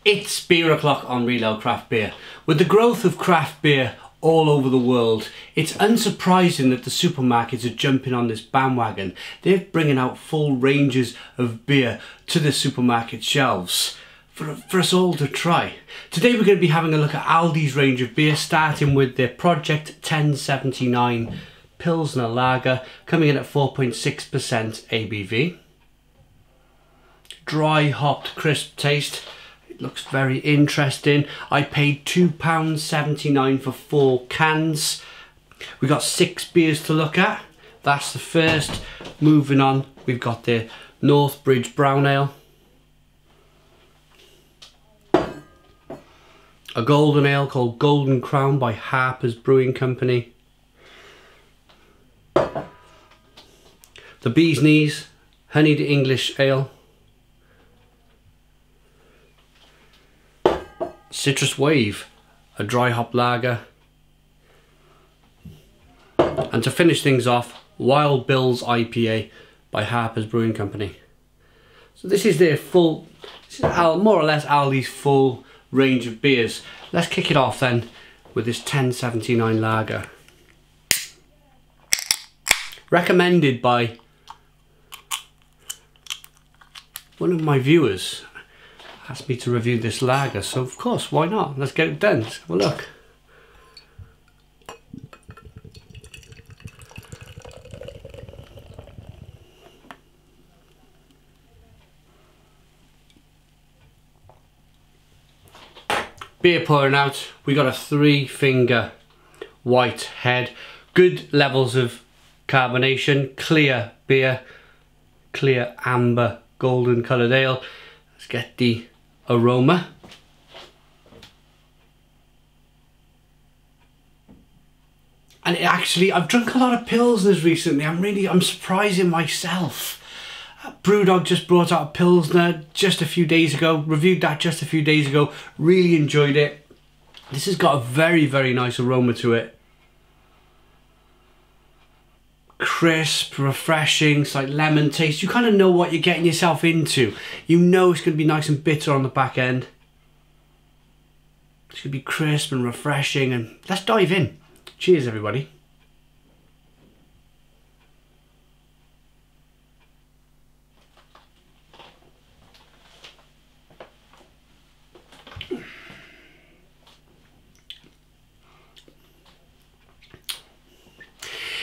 It's beer o'clock on Real Ale Craft Beer. With the growth of craft beer all over the world, it's unsurprising that the supermarkets are jumping on this bandwagon. They're bringing out full ranges of beer to the supermarket shelves for us all to try. Today we're going to be having a look at Aldi's range of beer, starting with their Project 1079 Pilsner Lager, coming in at 4.6% ABV. Dry hopped crisp taste. Looks very interesting. I paid £2.79 for 4 cans. We got 6 beers to look at. That's the first. Moving on, we've got the Northbridge Brown Ale, a golden ale called Golden Crown by Harper's Brewing Company, the Bee's Knees Honeyed English Ale, Citrus Wave, a dry hop lager, and to finish things off, Wild Bill's IPA by Harper's Brewing Company. So this is their full, more or less Aldi's full range of beers. Let's kick it off then with this 1079 lager. Recommended by one of my viewers. Asked me to review this lager, so of course, why not? Let's get it done. Let's have a look. Beer pouring out. We got a 3-finger white head. Good levels of carbonation. Clear beer. Clear amber golden coloured ale. Let's get the aroma. And I've drunk a lot of Pilsners recently. I'm surprising myself. Brewdog just brought out a Pilsner just a few days ago. Reviewed that just a few days ago. Really enjoyed it. This has got a very, very nice aroma to it. Crisp, refreshing, it's like lemon taste. You kind of know what you're getting yourself into. You know it's going to be nice and bitter on the back end. It's going to be crisp and refreshing, and let's dive in. Cheers, everybody.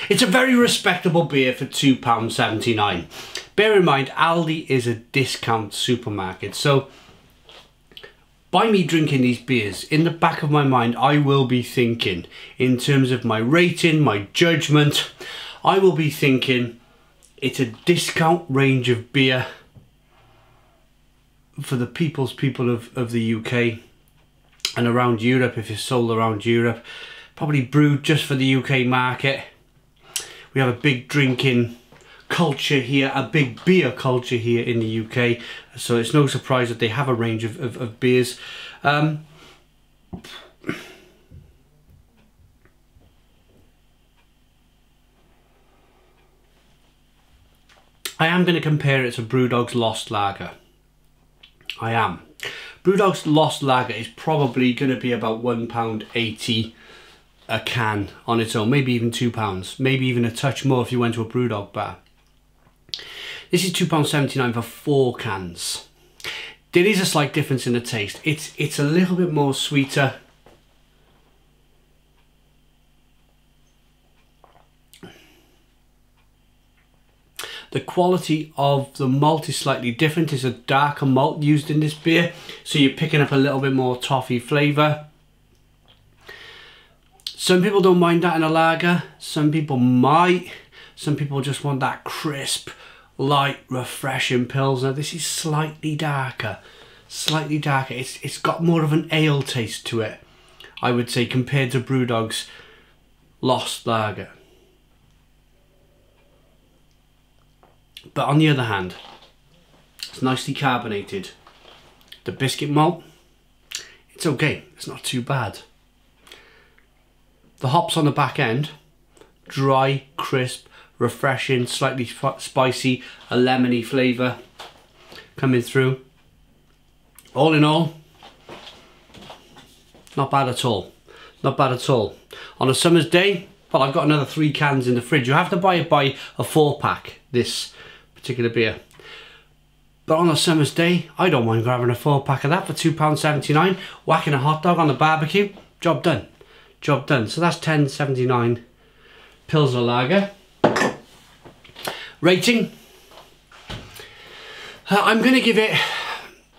It's a very respectable beer for £2.79. Bear in mind, Aldi is a discount supermarket, so by me drinking these beers, in the back of my mind, I will be thinking, in terms of my rating, my judgment, I will be thinking it's a discount range of beer for the people of the UK and around Europe, if it's sold around Europe, probably brewed just for the UK market. We have a big drinking culture here, a big beer culture here in the UK, so it's no surprise that they have a range of beers. I am going to compare it to Brewdog's Lost Lager. I am. Brewdog's Lost Lager is probably going to be about £1.80 a can on its own, maybe even £2, maybe even a touch more if you went to a Brewdog bar. This is £2.79 for 4 cans. There is a slight difference in the taste. It's a little bit more sweeter. The quality of the malt is slightly different. It's a darker malt used in this beer, so you're picking up a little bit more toffee flavour. Some people don't mind that in a lager, some people might. Some people just want that crisp, light, refreshing Pilsner. This is slightly darker, slightly darker. It's got more of an ale taste to it, I would say, compared to Brewdog's Lost Lager. But on the other hand, it's nicely carbonated. The biscuit malt, it's okay, it's not too bad. The hops on the back end, dry, crisp, refreshing, slightly spicy, a lemony flavour coming through. All in all, Not bad at all. Not bad at all. On a summer's day, well, I've got another 3 cans in the fridge. You have to buy it by a 4-pack, this particular beer. But on a summer's day, I don't mind grabbing a 4-pack of that for £2.79, whacking a hot dog on the barbecue, job done. Job done. So that's £10.79 Pilsner Lager. Rating. I'm going to give it,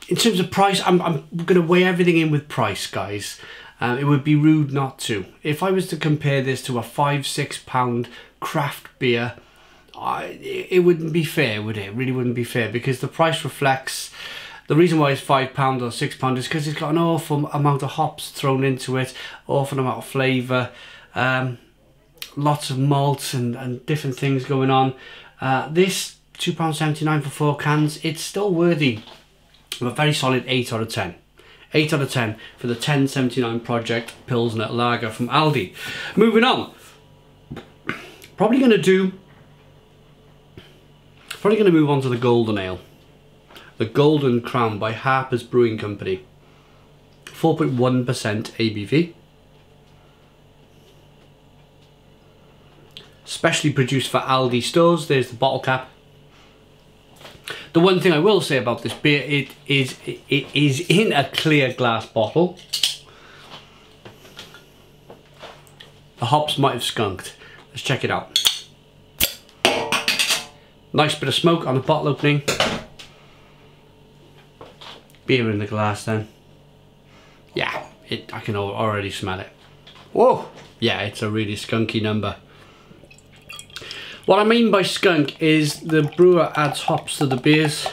in terms of price, I'm going to weigh everything in with price, guys. It would be rude not to. If I was to compare this to a £5-6 craft beer, it wouldn't be fair, would it? It really wouldn't be fair, because the price reflects, the reason why it's £5 or £6 is because it's got an awful amount of hops thrown into it, awful amount of flavour, lots of malts and different things going on. This £2.79 for 4 cans, it's still worthy of a very solid 8 out of 10. 8 out of 10 for the 1079 Project Pilsner Lager from Aldi. Moving on. Probably going to move on to the Golden Ale. The Golden Crown by Harper's Brewing Company. 4.1% ABV. Specially produced for Aldi stores. There's the bottle cap. The one thing I will say about this beer, it is in a clear glass bottle. The hops might have skunked. Let's check it out. Nice bit of smoke on the bottle opening. Beer in the glass then. Yeah, I can already smell it. Whoa! Yeah, it's a really skunky number. What I mean by skunk is the brewer adds hops to the beers.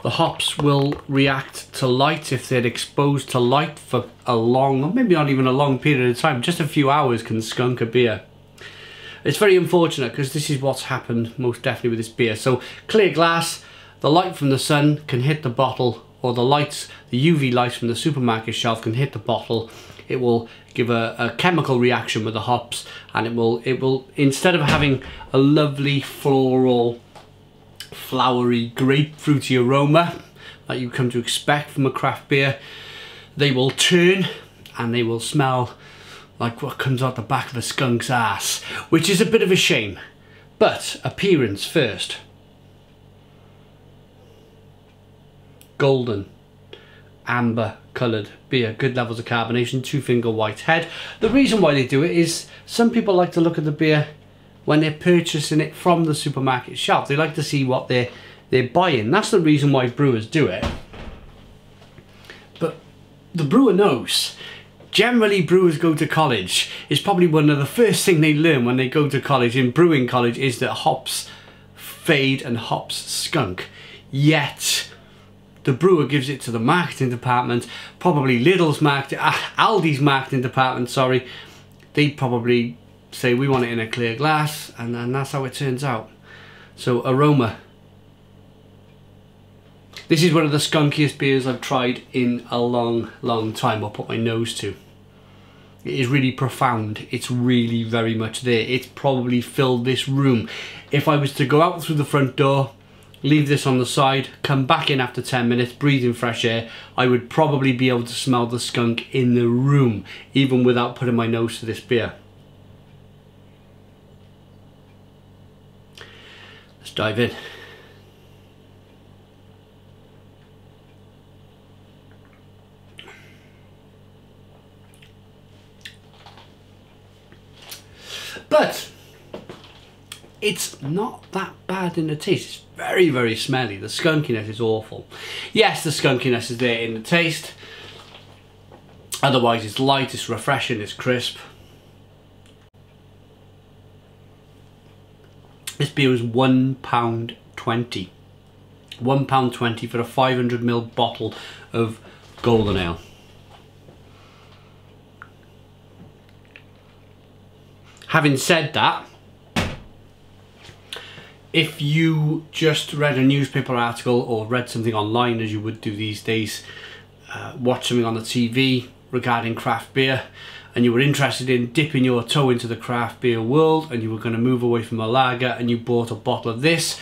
The hops will react to light. If they're exposed to light for a long, or maybe not even a long period of time, just a few hours can skunk a beer. It's very unfortunate because this is what's happened most definitely with this beer. So clear glass, the light from the sun can hit the bottle, or the lights, the UV lights from the supermarket shelf can hit the bottle. It will give a chemical reaction with the hops, and it will instead of having a lovely floral, flowery, grapefruity aroma that you come to expect from a craft beer, they will turn and they will smell like what comes out the back of a skunk's ass, which is a bit of a shame. But appearance first. Golden, amber coloured beer, good levels of carbonation, 2-finger white head. The reason why they do it is some people like to look at the beer when they're purchasing it from the supermarket shelf. They like to see what they're buying. That's the reason why brewers do it. But the brewer knows. Generally, brewers go to college. It's probably one of the first things they learn when they go to college, in brewing college, is that hops fade and hops skunk. Yet the brewer gives it to the marketing department, probably Lidl's Aldi's marketing department, sorry. They probably say, we want it in a clear glass, and that's how it turns out. So aroma. This is one of the skunkiest beers I've tried in a long, long time. I'll put my nose to. It is really profound. It's really very much there. It's probably filled this room. If I was to go out through the front door, leave this on the side, come back in after 10 minutes, breathe in fresh air, I would probably be able to smell the skunk in the room, even without putting my nose to this beer. Let's dive in. But it's not that bad in the taste. It's very, very smelly. The skunkiness is awful. Yes, the skunkiness is there in the taste. Otherwise, it's light, it's refreshing, it's crisp. This beer is £1.20. £1.20 for a 500ml bottle of Golden Ale. Having said that, if you just read a newspaper article or read something online, as you would do these days, watch something on the TV regarding craft beer, and you were interested in dipping your toe into the craft beer world, and you were going to move away from a lager, and you bought a bottle of this,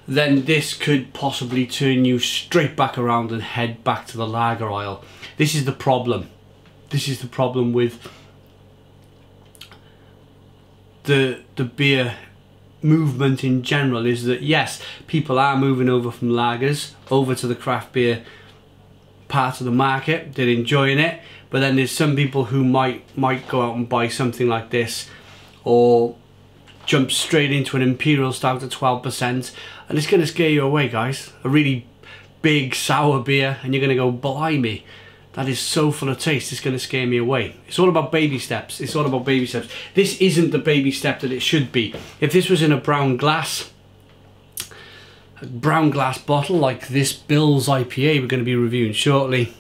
then this could possibly turn you straight back around and head back to the lager aisle. This is the problem. this is the problem with the beer movement in general, is that yes, people are moving over from lagers over to the craft beer part of the market. They're enjoying it, but then there's some people who might go out and buy something like this, or jump straight into an imperial stout at 12%, and it's going to scare you away, guys. A really big sour beer, and you're going to go, blimey, that is so full of taste, it's going to scare me away. It's all about baby steps. It's all about baby steps. This isn't the baby step that it should be. If this was in a brown glass bottle like this Bill's IPA we're going to be reviewing shortly,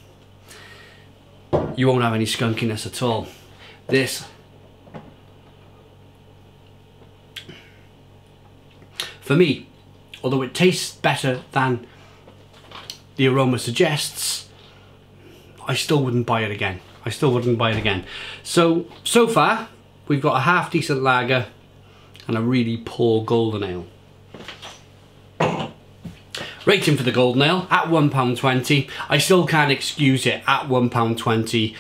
you won't have any skunkiness at all. This, for me, although it tastes better than the aroma suggests, I still wouldn't buy it again. I still wouldn't buy it again. So far, we've got a half decent lager and a really poor golden ale. Rating for the golden ale at £1.20. I still can't excuse it at £1.20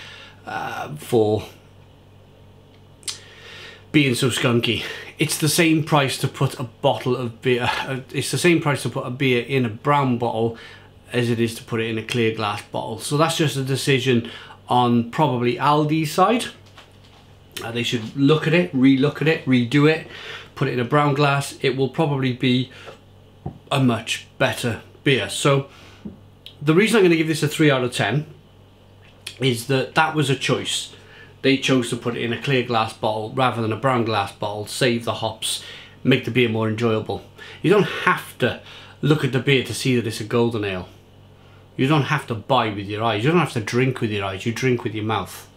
for being so skunky. It's the same price to put a bottle of beer, it's the same price to put a beer in a brown bottle as it is to put it in a clear glass bottle. So that's just a decision on probably Aldi's side. They should look at it, re-look at it, redo it, put it in a brown glass. It will probably be a much better beer. So the reason I'm going to give this a 3 out of 10 is that that was a choice. They chose to put it in a clear glass bottle rather than a brown glass bottle, save the hops, make the beer more enjoyable. You don't have to look at the beer to see that it's a golden ale. You don't have to buy with your eyes. You don't have to drink with your eyes. You drink with your mouth.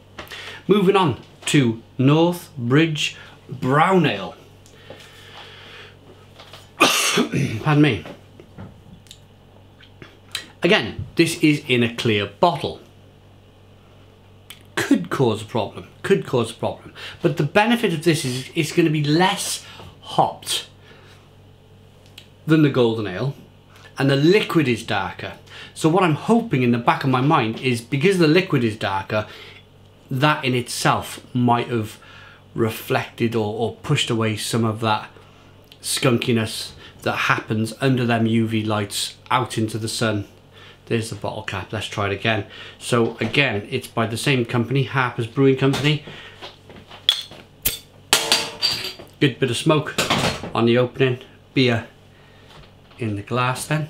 Moving on to North Bridge Brown Ale. Pardon me. Again, this is in a clear bottle. Could cause a problem. Could cause a problem. But the benefit of this is it's going to be less hopped than the golden ale, and the liquid is darker. So what I'm hoping in the back of my mind is, because the liquid is darker, that in itself might have reflected or pushed away some of that skunkiness that happens under them UV lights out into the sun. There's the bottle cap. Let's try it again. So again, it's by the same company, Harper's Brewing Company. Good bit of smoke on the opening. Beer in the glass then.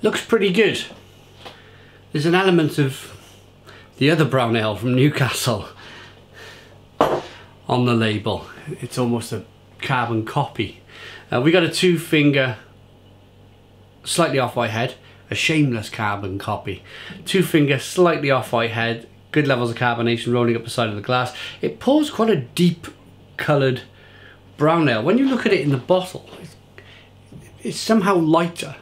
Looks pretty good. There's an element of the other brown ale from Newcastle on the label. It's almost a carbon copy. We got a 2-finger, slightly off white head, a shameless carbon copy. 2-finger, slightly off white head, good levels of carbonation rolling up the side of the glass. It pours quite a deep coloured brown ale. When you look at it in the bottle, it's somehow lighter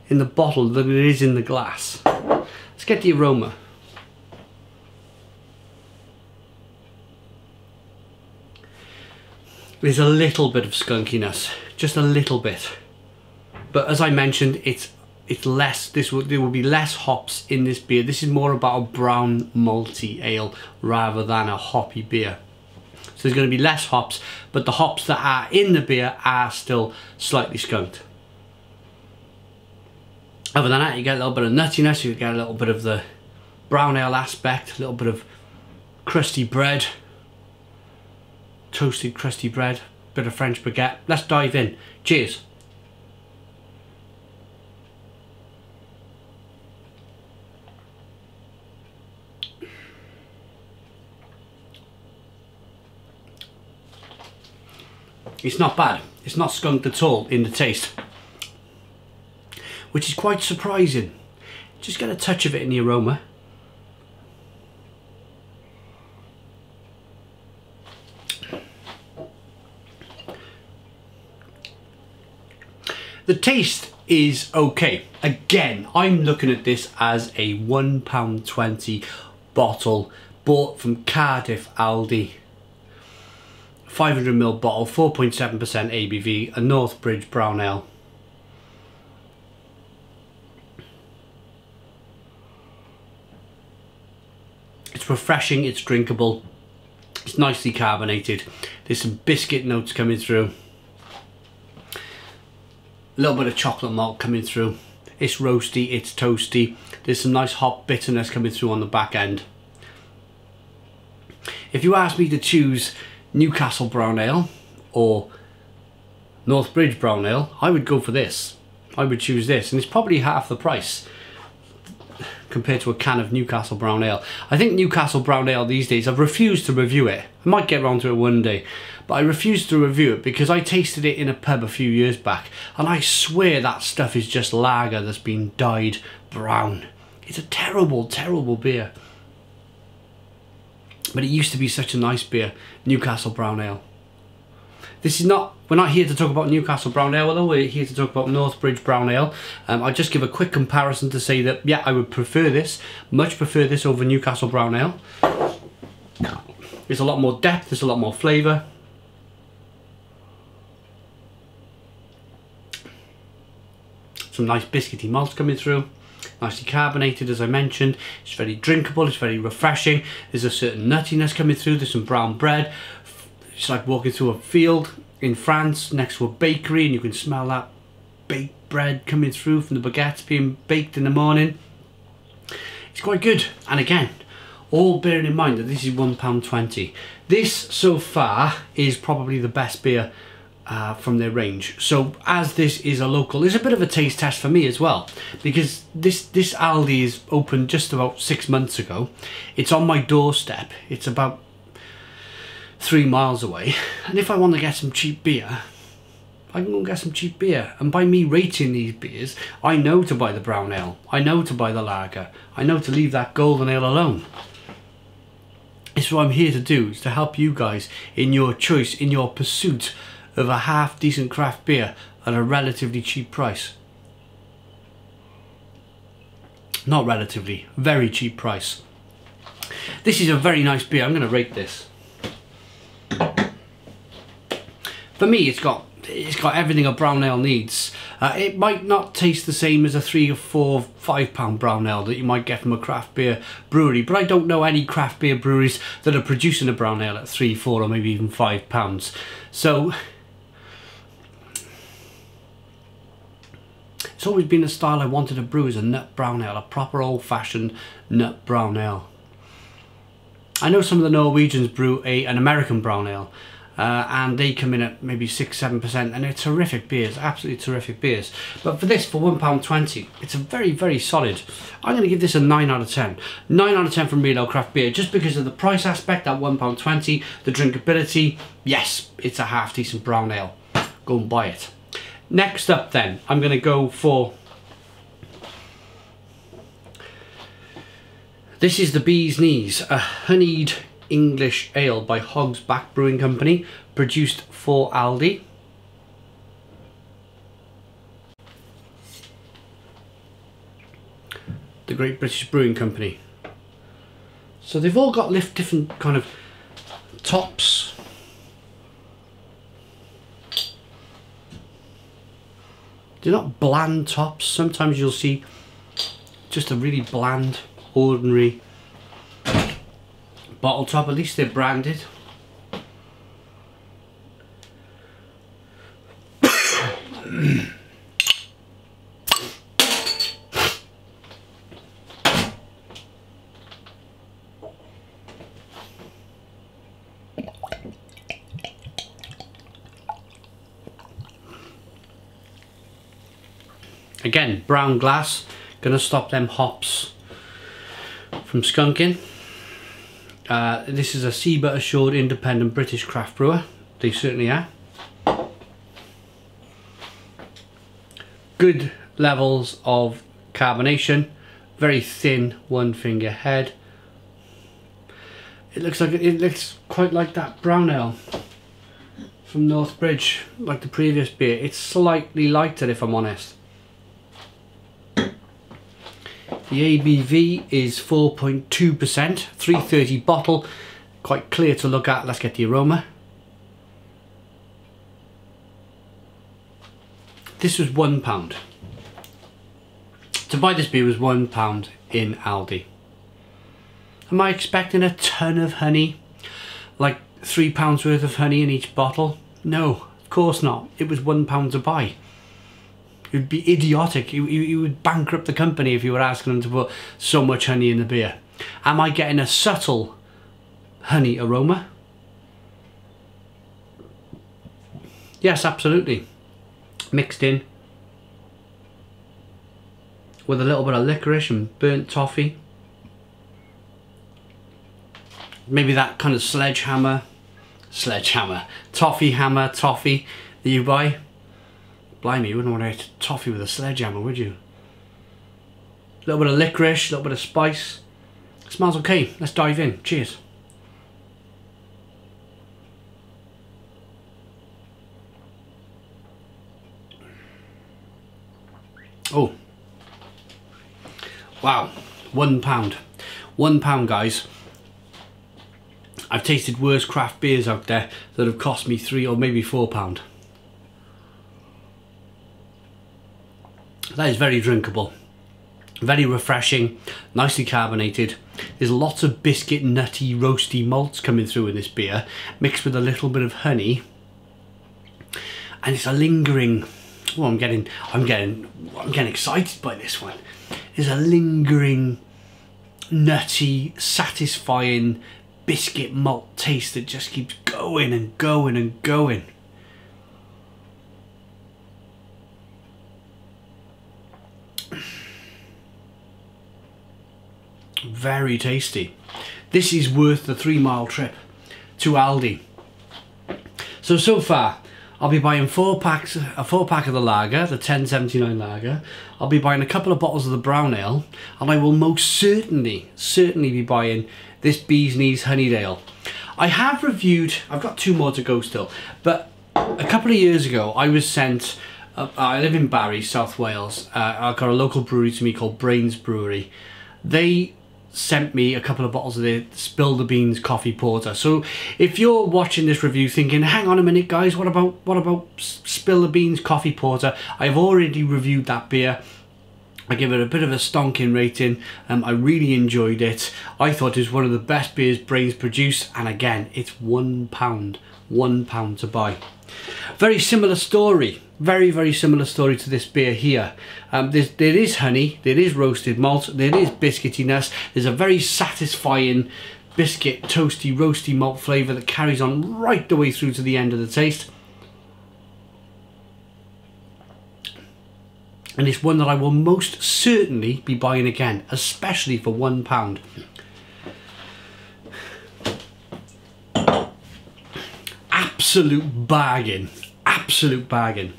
in the bottle than it is in the glass. Let's get the aroma. There's a little bit of skunkiness, just a little bit. But as I mentioned, it's less. There will be less hops in this beer. This is more about a brown malty ale rather than a hoppy beer. So there's going to be less hops, but the hops that are in the beer are still slightly skunked. Other than that, you get a little bit of nuttiness, you get a little bit of the brown ale aspect, a little bit of crusty bread, toasted crusty bread, bit of French baguette. Let's dive in. Cheers. It's not bad. It's not skunked at all in the taste, which is quite surprising. Just get a touch of it in the aroma. The taste is okay. Again, I'm looking at this as a £1.20 bottle bought from Cardiff Aldi. 500ml bottle, 4.7% ABV, a Northbridge brown ale. It's refreshing, it's drinkable, it's nicely carbonated. There's some biscuit notes coming through. A little bit of chocolate malt coming through. It's roasty, it's toasty. There's some nice hop bitterness coming through on the back end. If you ask me to choose Newcastle brown ale or Northbridge brown ale, I would go for this. I would choose this, and it's probably half the price compared to a can of Newcastle brown ale. I think Newcastle brown ale these days, I've refused to review it. I might get around to it one day, but I refuse to review it because I tasted it in a pub a few years back, and I swear that stuff is just lager that's been dyed brown. It's a terrible, terrible beer. But it used to be such a nice beer, Newcastle brown ale. This is not, we're not here to talk about Newcastle brown ale, although we're here to talk about Northbridge brown ale. I'll just give a quick comparison to say that, yeah, I would prefer this, much prefer this over Newcastle brown ale. There's a lot more depth, there's a lot more flavour. Some nice biscuity malts coming through. Nicely carbonated, as I mentioned. It's very drinkable, it's very refreshing. There's a certain nuttiness coming through. There's some brown bread. It's like walking through a field in France next to a bakery, and you can smell that baked bread coming through from the baguettes being baked in the morning. It's quite good. And again, all bearing in mind that this is £1.20. This so far is probably the best beer from their range. So as this is a local, it's a bit of a taste test for me as well, because this Aldi is opened just about 6 months ago. It's on my doorstep. It's about 3 miles away, and if I want to get some cheap beer, I can go and get some cheap beer. And by me rating these beers, I know to buy the brown ale, I know to buy the lager, I know to leave that golden ale alone. It's what I'm here to do, is to help you guys in your choice, in your pursuit of a half decent craft beer at a relatively cheap price. Not relatively, very cheap price. This is a very nice beer. I'm going to rate this. For me, it's got everything a brown ale needs. It might not taste the same as a £3 or £4, £5 brown ale that you might get from a craft beer brewery, but I don't know any craft beer breweries that are producing a brown ale at £3, £4 or maybe even £5. So it's always been a style I wanted to brew, as a nut brown ale, a proper old-fashioned nut brown ale. I know some of the Norwegians brew an American brown ale, and they come in at maybe 6–7%, and they're terrific beers, absolutely terrific beers. But for this, for £1.20, it's a very, very solid. I'm going to give this a 9 out of 10. 9 out of 10 from Real Ale Craft Beer, just because of the price aspect at £1.20, the drinkability. Yes, it's a half decent brown ale. Go and buy it. Next up then, I'm going to go for... This is the Bee's Knees, a honeyed English ale by Hog's Back Brewing Company, produced for Aldi. The Great British Brewing Company. So they've all got different kind of tops. They're not bland tops. Sometimes you'll see just a really bland, ordinary bottle top. At least they're branded. Again, brown glass, gonna stop them hops from skunking. This is a CEBA assured independent British craft brewer. They certainly are. Good levels of carbonation, very thin one finger head. It looks quite like that brown ale from Northbridge, like the previous beer. It's slightly lighter, if I'm honest. The ABV is 4.2%, 330 bottle, quite clear to look at. Let's get the aroma. This was £1. To buy this beer was £1 in Aldi. Am I expecting a ton of honey? Like £3 worth of honey in each bottle? No, of course not. It was £1 to buy. It would be idiotic. You would bankrupt the company if you were asking them to put so much honey in the beer. Am I getting a subtle honey aroma? Yes, absolutely. Mixed in with a little bit of licorice and burnt toffee. Maybe that kind of toffee hammer toffee that you buy. Blimey, you wouldn't want to eat toffee with a sledgehammer, would you? A little bit of licorice, a little bit of spice. It smells okay. Let's dive in. Cheers. Oh. Wow. £1. £1, guys. I've tasted worse craft beers out there that have cost me £3 or maybe £4. That is very drinkable, very refreshing, nicely carbonated. There's lots of biscuit, nutty, roasty malts coming through in this beer, mixed with a little bit of honey, and it's a lingering. Oh, I'm getting excited by this one. There's a lingering, nutty, satisfying biscuit malt taste that just keeps going and going and going. Very tasty. This is worth the 3-mile trip to Aldi. So far I'll be buying a 4-pack of the lager, the 1079 lager. I'll be buying a couple of bottles of the brown ale, and I will most certainly be buying this Bee's Knees Honeydale. I have reviewed, I've got 2 more to go still, but a couple of years ago I was sent, I live in Barry, South Wales. I've got a local brewery to me called Brains Brewery. They sent me a couple of bottles of their Spill the Beans coffee porter. So if you're watching this review thinking, hang on a minute guys, what about Spill the Beans coffee porter? I've already reviewed that beer. I give it a bit of a stonking rating. I really enjoyed it. I thought it was one of the best beers Brains produce, and again, it's £1. £1 to buy. Very similar story. Very similar story to this beer here. There is honey, there is roasted malt, there is biscuitiness. There's a very satisfying biscuit, toasty, roasty malt flavour that carries on right the way through to the end of the taste. And it's one that I will most certainly be buying again, especially for £1. Absolute bargain. Absolute bargain.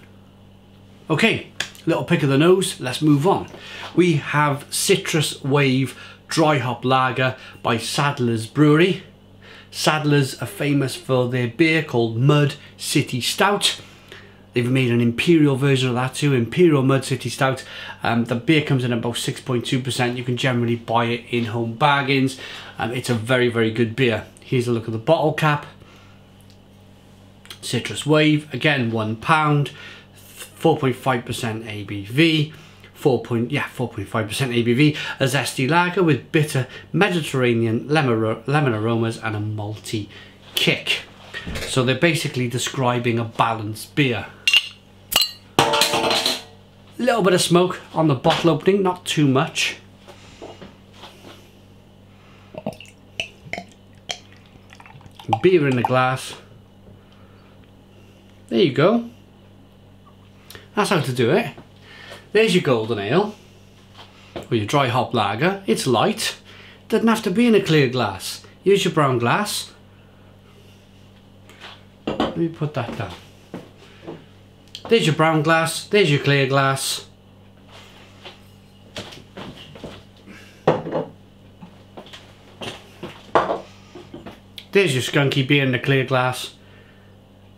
Okay, little pick of the nose, let's move on. We have Citrus Wave Dry Hop Lager by Sadler's Brewery. Sadler's are famous for their beer called Mud City Stout. They've made an imperial version of that too, Imperial Mud City Stout. The beer comes in about 6.2%. You can generally buy it in home bargains. It's a very good beer. Here's a look at the bottle cap. Citrus Wave, again £1, 4.5% ABV, 4.5% ABV, a zesty lager with bitter Mediterranean lemon aromas and a malty kick. So they're basically describing a balanced beer. Little bit of smoke on the bottle opening, not too much. Beer in the glass. There you go. That's how to do it. There's your golden ale, or your dry hop lager. It's light. Doesn't have to be in a clear glass. Here's your brown glass. Let me put that down. There's your brown glass. There's your clear glass. There's your skunky beer in the clear glass.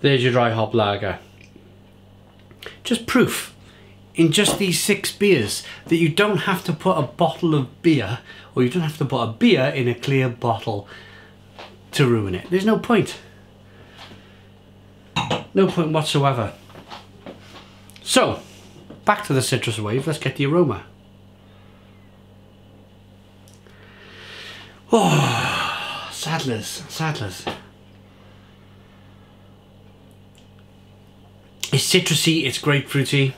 There's your dry hop lager. Just proof. in just these 6 beers that you don't have to put a bottle of beer, or you don't have to put a beer in a clear bottle to ruin it. There's no point. No point whatsoever. So, back to the citrus wave, let's get the aroma. Oh, Sadler's, Sadler's. It's citrusy, it's grapefruity.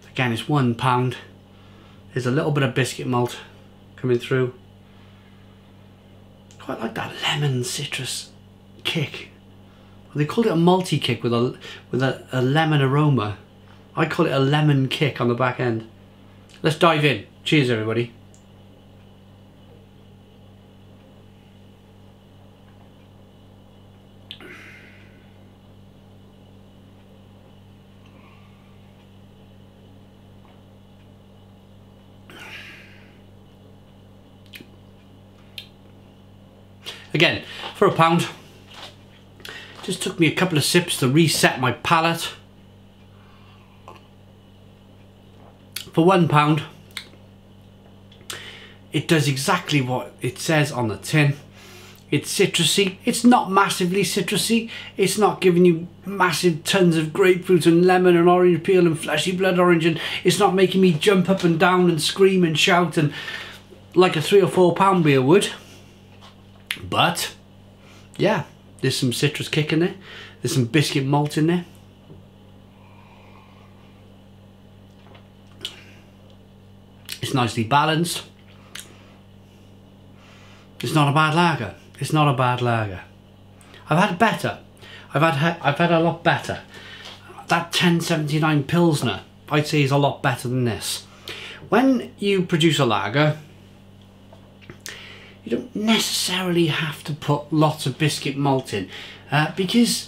Again, it's £1. There's a little bit of biscuit malt coming through. Quite like that lemon citrus kick. Well, they called it a malty kick with a lemon aroma. I call it a lemon kick on the back end. Let's dive in. Cheers, everybody. Again, for £1, just took me a couple of sips to reset my palate. For £1, it does exactly what it says on the tin. It's citrusy. It's not massively citrusy. It's not giving you massive tons of grapefruit and lemon and orange peel and fleshy blood orange, and it's not making me jump up and down and scream and shout and like a £3 or £4 beer would. But yeah, there's some citrus kick in there. There's some biscuit malt in there. It's nicely balanced. It's not a bad lager. It's not a bad lager. I've had better. I've had a lot better. That 1079 Pilsner, I'd say, is a lot better than this. When you produce a lager, you don't necessarily have to put lots of biscuit malt in, because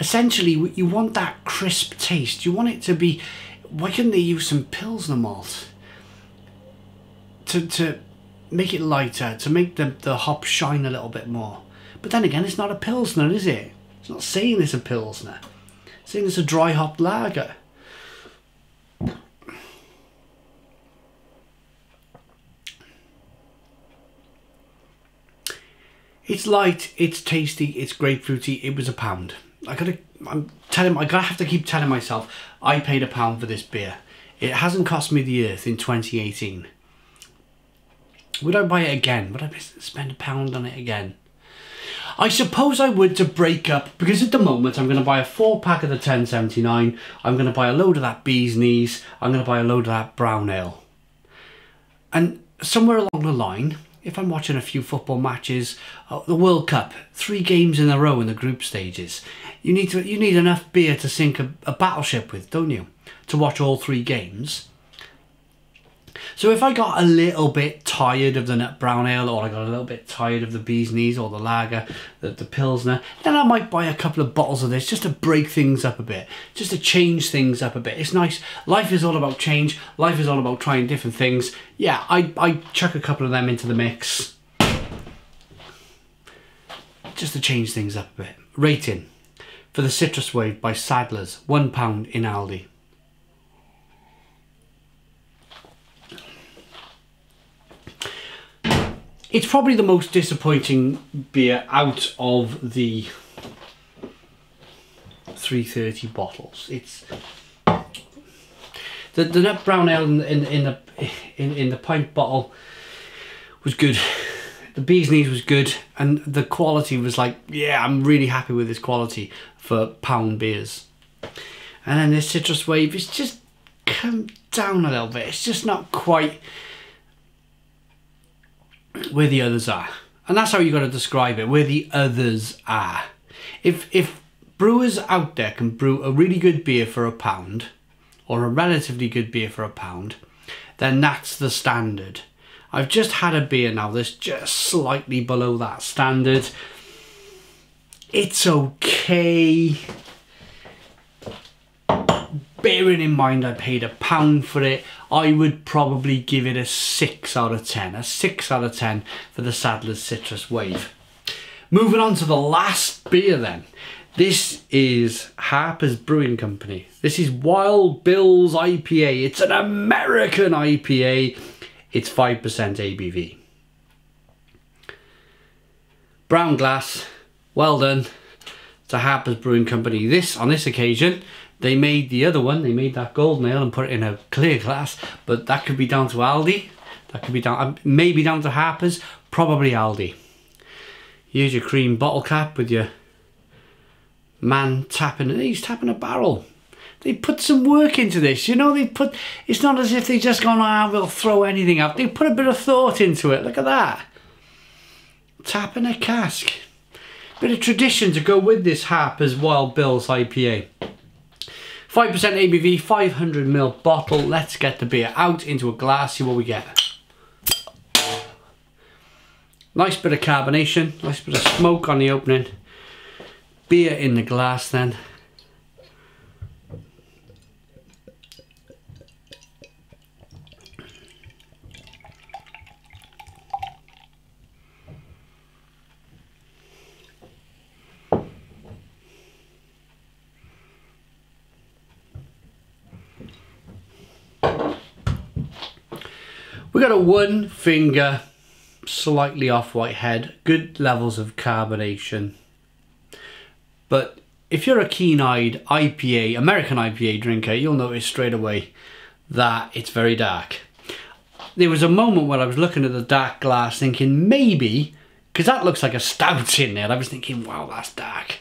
essentially you want that crisp taste. You want it to be, why couldn't they use some Pilsner malt to make it lighter, to make the hop shine a little bit more? But then again, it's not a Pilsner, is it? It's not saying it's a Pilsner. It's saying it's a dry hop lager. It's light, it's tasty, it's grapefruity. It was £1. I gotta have to keep telling myself I paid £1 for this beer. It hasn't cost me the earth in 2018. Would I buy it again? Would I spend £1 on it again? I suppose I would, to break up, because at the moment I'm going to buy a 4-pack of the 1079. I'm going to buy a load of that Bee's Knees. I'm going to buy a load of that brown ale. And somewhere along the line, if I'm watching a few football matches, the World Cup, 3 games in a row in the group stages, you need enough beer to sink a battleship with, don't you? To watch all 3 games. So if I got a little bit tired of the nut brown ale, or I got a little bit tired of the Bee's Knees or the lager, the Pilsner, then I might buy a couple of bottles of this just to break things up a bit, just to change things up a bit. It's nice. Life is all about change. Life is all about trying different things. Yeah, I chuck a couple of them into the mix just to change things up a bit. Rating for the Citrus Wave by Sadler's, £1 in Aldi. It's probably the most disappointing beer out of the 330 bottles. It's the nut brown ale in the pint bottle was good. The Bee's Knees was good, and the quality was like, yeah, I'm really happy with this quality for pound beers. And then this Citrus Wave, it's just come down a little bit. It's just not quite where the others are, and that's how you got to describe it, where the others are. If brewers out there can brew a really good beer for £1, or a relatively good beer for £1, then that's the standard. I've just had a beer now that's just slightly below that standard. It's okay, bearing in mind I paid £1 for it. I would probably give it a 6 out of 10. A 6 out of 10 for the Sadler's Citrus Wave. Moving on to the last beer then. This is Harper's Brewing Company. This is Wild Bill's IPA. It's an American IPA. It's 5% ABV. Brown glass, well done to Harper's Brewing Company. On this occasion, they made the other one, they made that golden ale and put it in a clear glass, but that could be down to Aldi, that could be down, maybe down to Harper's, probably Aldi. Here's your cream bottle cap with your man tapping, he's tapping a barrel. They put some work into this, you know, it's not as if they just gone, we'll throw anything out. They put a bit of thought into it, look at that. Tapping a cask. Bit of tradition to go with this Harper's Wild Bill's IPA. 5% ABV, 500ml bottle. Let's get the beer out into a glass, see what we get. Nice bit of carbonation, nice bit of smoke on the opening. Beer in the glass then. We got a 1 finger, slightly off-white head, good levels of carbonation. But if you're a keen-eyed IPA, American IPA drinker, you'll notice straight away that it's very dark. There was a moment when I was looking at the dark glass thinking maybe, because that looks like a stout in there, I was thinking, wow, that's dark.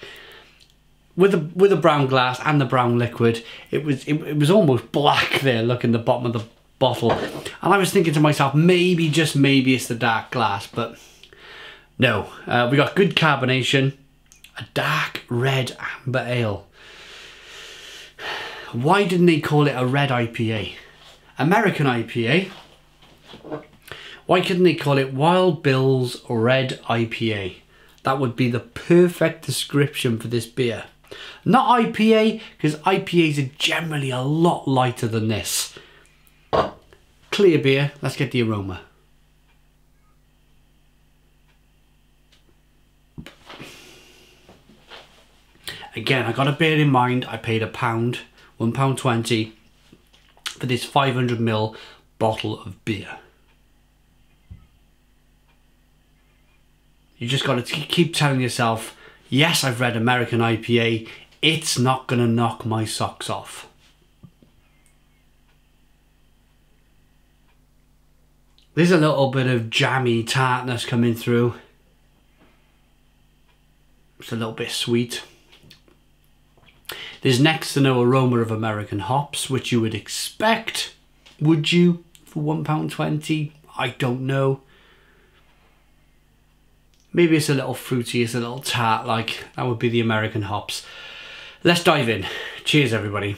With the brown glass and the brown liquid, it was almost black there, looking at the bottom of the bottle, and I was thinking to myself, maybe, just maybe, it's the dark glass, but no. We got good carbonation, a dark red amber ale. Why didn't they call it a red IPA? American IPA. Why couldn't they call it Wild Bill's Red IPA? That would be the perfect description for this beer. Not IPA, because IPAs are generally a lot lighter than this. Clear beer, let's get the aroma. Again, I got to bear in mind, I paid £1.20 for this 500ml bottle of beer. You just got to keep telling yourself, yes, I've read American IPA, it's not going to knock my socks off. There's a little bit of jammy tartness coming through. It's a little bit sweet. There's next to no aroma of American hops, which you would expect, would you, for £1.20? I don't know. Maybe it's a little fruity, it's a little tart, like that would be the American hops. Let's dive in. Cheers, everybody.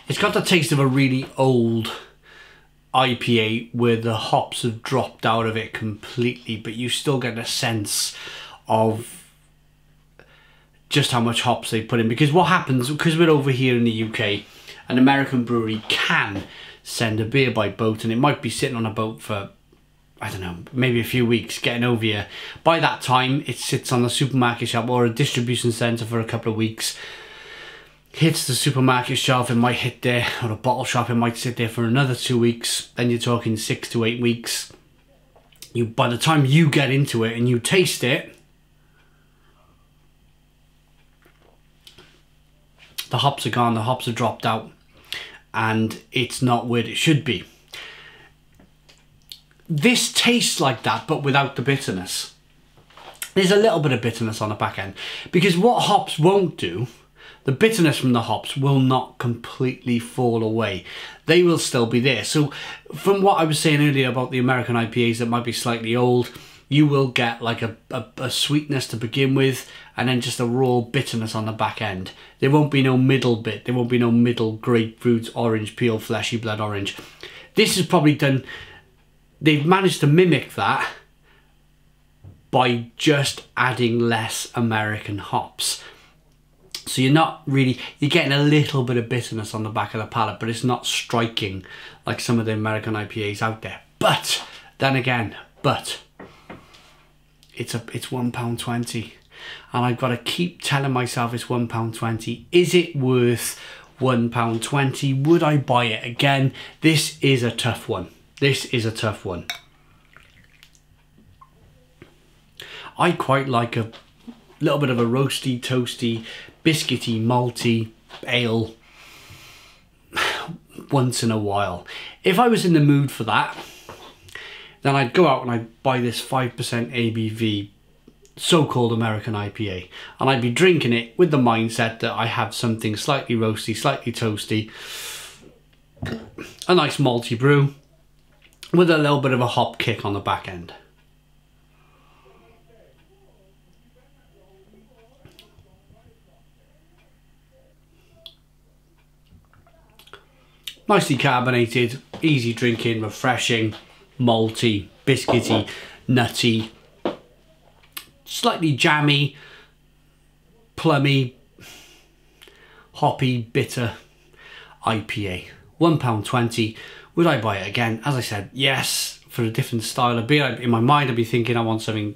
It's got the taste of a really old IPA where the hops have dropped out of it completely, but you still get a sense of just how much hops they put in. Because what happens, because we're over here in the UK, an American brewery can send a beer by boat, and it might be sitting on a boat for, I don't know, maybe a few weeks getting over here. By that time, it sits on a supermarket shelf or a distribution centre for a couple of weeks. Hits the supermarket shelf, it might hit there, or a bottle shop, it might sit there for another 2 weeks. Then you're talking 6 to 8 weeks. By the time you get into it and you taste it, the hops are gone, the hops are dropped out, and it's not where it should be. This tastes like that, but without the bitterness. There's a little bit of bitterness on the back end, because what hops won't do, the bitterness from the hops will not completely fall away. They will still be there. So from what I was saying earlier about the American IPAs that might be slightly old, you will get like a sweetness to begin with, and then just a raw bitterness on the back end. There won't be no middle bit. There won't be no middle grapefruit, orange peel, fleshy blood orange. This is probably done, they've managed to mimic that by just adding less American hops. So you're getting a little bit of bitterness on the back of the palate, but it's not striking like some of the American IPAs out there. But then again, it's £1.20, and I've got to keep telling myself it's £1.20. Is it worth £1.20? Would I buy it again? This is a tough one. This is a tough one. I quite like a little bit of a roasty, toasty, biscuity, malty ale once in a while. If I was in the mood for that, then I'd go out and I'd buy this 5% ABV so-called American IPA, and I'd be drinking it with the mindset that I have something slightly roasty, slightly toasty, a nice malty brew with a little bit of a hop kick on the back end. Nicely carbonated, easy drinking, refreshing, malty, biscuity, nutty, slightly jammy, plummy, hoppy, bitter IPA. £1.20. Would I buy it again? As I said, yes, for a different style of beer. In my mind, I'd be thinking I want something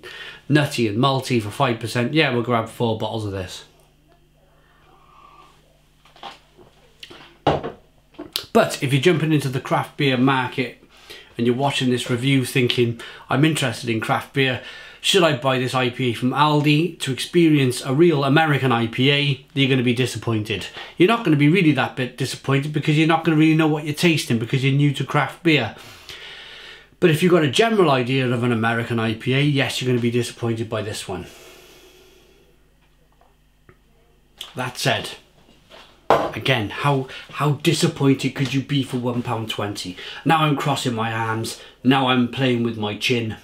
nutty and malty for 5%. Yeah, we'll grab 4 bottles of this. But if you're jumping into the craft beer market and you're watching this review thinking, I'm interested in craft beer, should I buy this IPA from Aldi to experience a real American IPA? You're going to be disappointed. You're not going to be really that bit disappointed because you're not going to really know what you're tasting because you're new to craft beer. But if you've got a general idea of an American IPA, yes, you're going to be disappointed by this one. That said, again, how disappointed could you be for £1.20? Now I'm crossing my arms. Now I'm playing with my chin.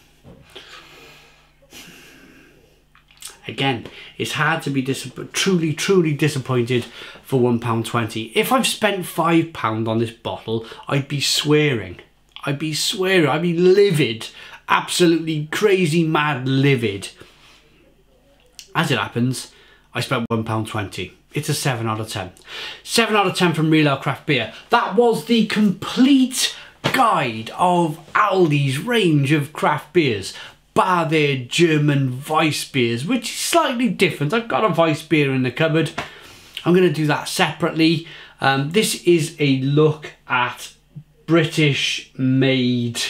Again, it's hard to be truly disappointed for £1.20. If I've spent £5 on this bottle, I'd be swearing. I'd be livid. Absolutely crazy, mad livid. As it happens, I spent £1.20. It's a 7 out of 10. 7 out of 10 from Real Ale Craft Beer. That was the complete guide of Aldi's range of craft beers, bar their German Weiss beers, which is slightly different. I've got a Weiss beer in the cupboard. I'm going to do that separately. This is a look at British-made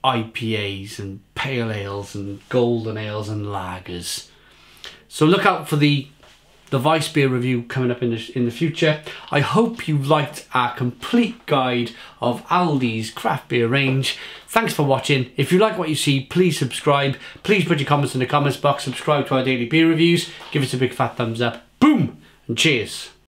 IPAs and pale ales and golden ales and lagers. So look out for the Weiss beer review coming up in the future. I hope you liked our complete guide of Aldi's craft beer range. Thanks for watching. If you like what you see, please subscribe. Please put your comments in the comments box. Subscribe to our daily beer reviews. Give us a big fat thumbs up. Boom! And cheers.